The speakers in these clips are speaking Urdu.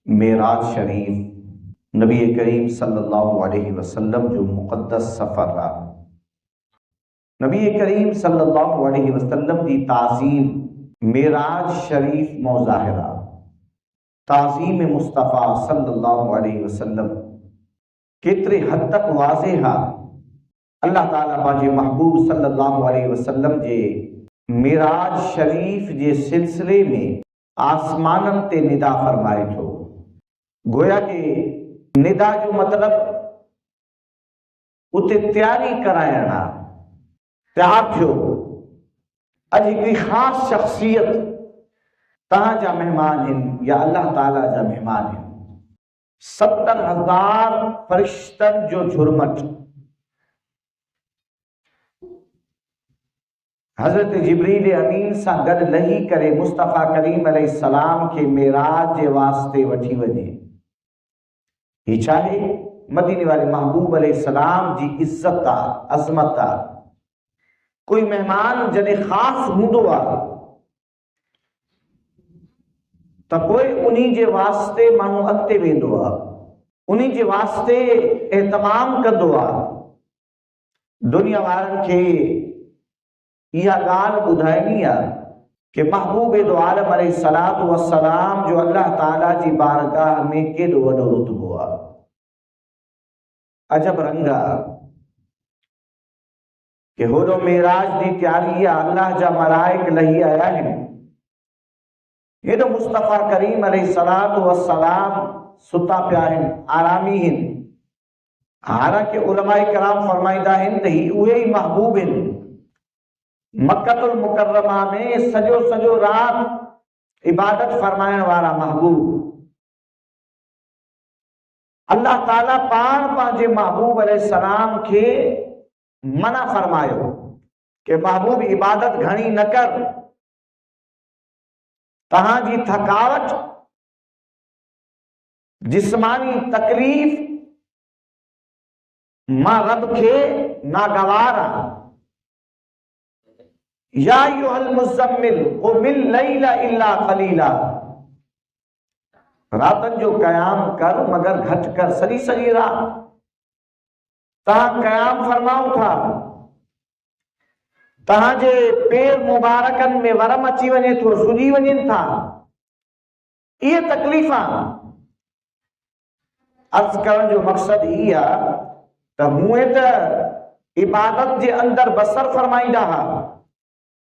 معراج شریف نبی کریم صلی اللہ علیہ وسلم جو مقدس سفر رہا، نبی کریم صلی اللہ علیہ وسلم کی تعظیم معراج شریف مظاہرہ تعظیم مصطفیٰ صلی اللہ علیہ وسلم کتری حد تک واضح ہے۔ اللہ تعالیٰ پاجے محبوب صلی اللہ علیہ وسلم جے معراج شریف جے سلسلے میں آسمانن تے ندا فرمائے تھو۔ گویا کہ ندا جو مطلب اتے تیاری کرائنا تیار تھو۔ اج ایک خاص شخصیت تہاں جا مہمان ہیں یا اللہ تعالیٰ جا مہمان ہیں۔ 70,000 فرشتن جو جھرمٹ حضرت جبریل امین سا گڈ لہی کرے مصطفیٰ کریم علیہ السلام کے معراج کے واسطے وٹھی وجے۔ یہ چاہے مدینے والے محبوب علیہ السلام جی عزت عظمت کوئی مہمان جنے خاص ہوندو تو کوئی انہی جے واسطے مانو اگتے ویندو انہی جے واسطے اہتمام کندو۔ دنیا وارن کے یہ گال بدھائنی ہے کہ محبوب دو عالم علیہ السلام جو اللہ تعالیٰ جی بارگاہ میں کیڈو وڈو رتبو عجب رنگا کہ ہوڈو معراج دی تیاری اللہ جا ملائک لہی آیا ہے۔ یہ تو مصطفیٰ کریم علیہ السلام ستا پیا ہیں آرامی ہیں۔ حالانکہ علماء کرام فرمائدہ ہیں تہی اوہی محبوب ہیں مکہ المکرمہ میں سجو رات عبادت فرمائن والا محبوب۔ اللہ تعالیٰ پانچے محبوب علیہ السلام کے منع فرمائے کہ محبوب عبادت گھنی نہ کر، تہاں جی تھکاوٹ جسمانی تکلیف ماں رب کے ناگوارا۔ یا ایھا المزمل قم اللیل الا قلیلا، راتن جو قیام کر مگر گھٹ کر سری رات تہاں قیام فرماؤ تھا، تہاں جے پیر مبارکن میں ورم اچی ونے تو سجی ونین تھا۔ یہ تکلیفاں عرض کرن جو مقصد ہی تو ہوئے تو عبادت جے اندر بسر فرمائیدہ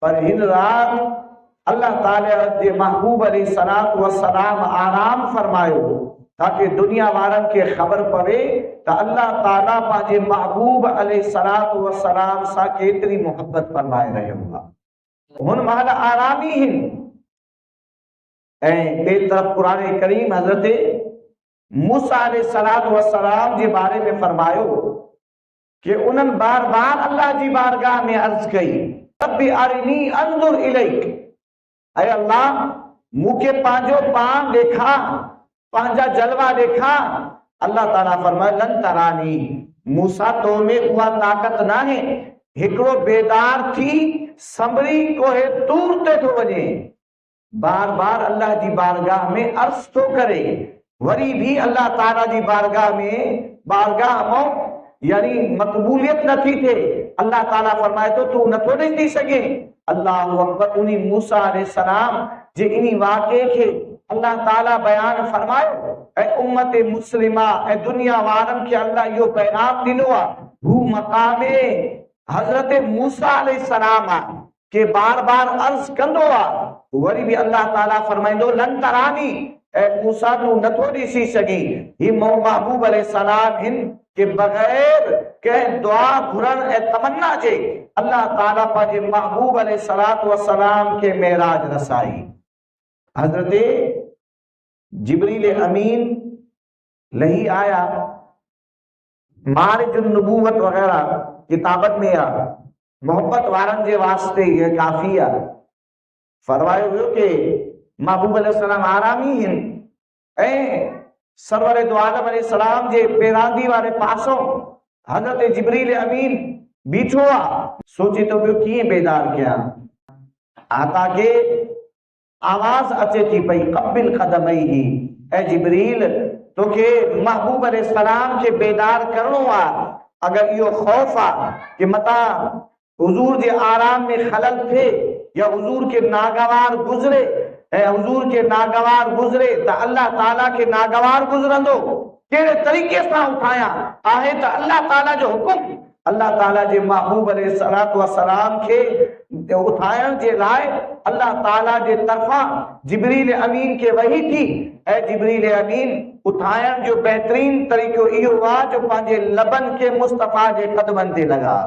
پر ہن رات اللہ تعالیٰ جے محبوب علیہ السلام آرام فرمائیو تاکہ دنیا وارن کے خبر پڑے تو اللہ تعالیٰ پاجے محبوب علیہ السلام سا کیتری محبت فرمائے رہے ہوگا۔ ہن مالا آرامی ہیں۔ ایک طرف قرآن کریم حضرت موسیٰ علیہ السلام جے بارے میں فرمائیو کہ انہوں بار بار اللہ جی بارگاہ میں عرض کئی رب ارنی انظر الیک، اے اللہ موکے پانجو پان دیکھا پانجا جلوہ دیکھا۔ اللہ تعالیٰ فرمائے لن ترانی، موسیٰ تو میں ہوا طاقت نہ ہے، ہکڑو بیدار تھی سمری کوہ تور تے تو وجے بار بار اللہ جی بارگاہ میں عرض تو کرے، وری بھی اللہ تعالیٰ جی بارگاہ میں بارگاہ مو یعنی مقبولیت نہ تھی تھے۔ اللہ تعالیٰ فرمائے تو نہ تو نہیں دی سکے۔ اللہ اکبر۔ انہی موسیٰ علیہ السلام جے انہی واقعے کے اللہ تعالیٰ بیان فرمائے، اے امت مسلمہ اے دنیا وارن کے اللہ یو پیغام دلوا وہ مقام حضرت موسیٰ علیہ السلام کے بار بار عرض کندو وری بھی اللہ تعالیٰ فرمائے دو لن ترانی، اے موسیٰ تو نہ تو دی سی سکی۔ یہ محبوب علیہ السلام ہن کہ بغیر کہ دعا گھرن اے تمنا جے اللہ تعالیٰ پاجے محبوب علیہ السلام کے معراج رسائی۔ حضرت جبریل امین لہی آیا، معارج النبوت وغیرہ کتابت میں محبت وارن جے واسطے یہ کافی فرمائے ہوئے کہ محبوب علیہ السلام آرامی ہیں۔ اے سرور دو عالم علیہ السلام جے پیراندی والے پاسوں حضرت جبریل امین بیٹھوا سوچے تو کہ کیے بیدار کیا آتا کہ آواز اچے تھی پئی قبل قدمئی ہی اے جبریل تو کہ محبوب علیہ السلام کے بیدار کرنو آ اگر یہ خوف آ کہ متا حضور کے آرام میں خلل تھے یا حضور کے ناگوار گزرے حضور کے ناگوار گزرے تو اللہ تعالیٰ کے ناگوار گزرندو کیڑے طریقے سے اٹھایا آہے تو اللہ تعالیٰ جو حکم اللہ تعالیٰ جے محبوب علیہ السلام کے اٹھائن جے لائے اللہ تعالیٰ جے طرفا جبریل امین کے وحی تھی اے جبریل امین اٹھائن جو بہترین طریقہ ایو ہوا جو پانچے لبن کے مصطفیٰ جے قدمن دے لگا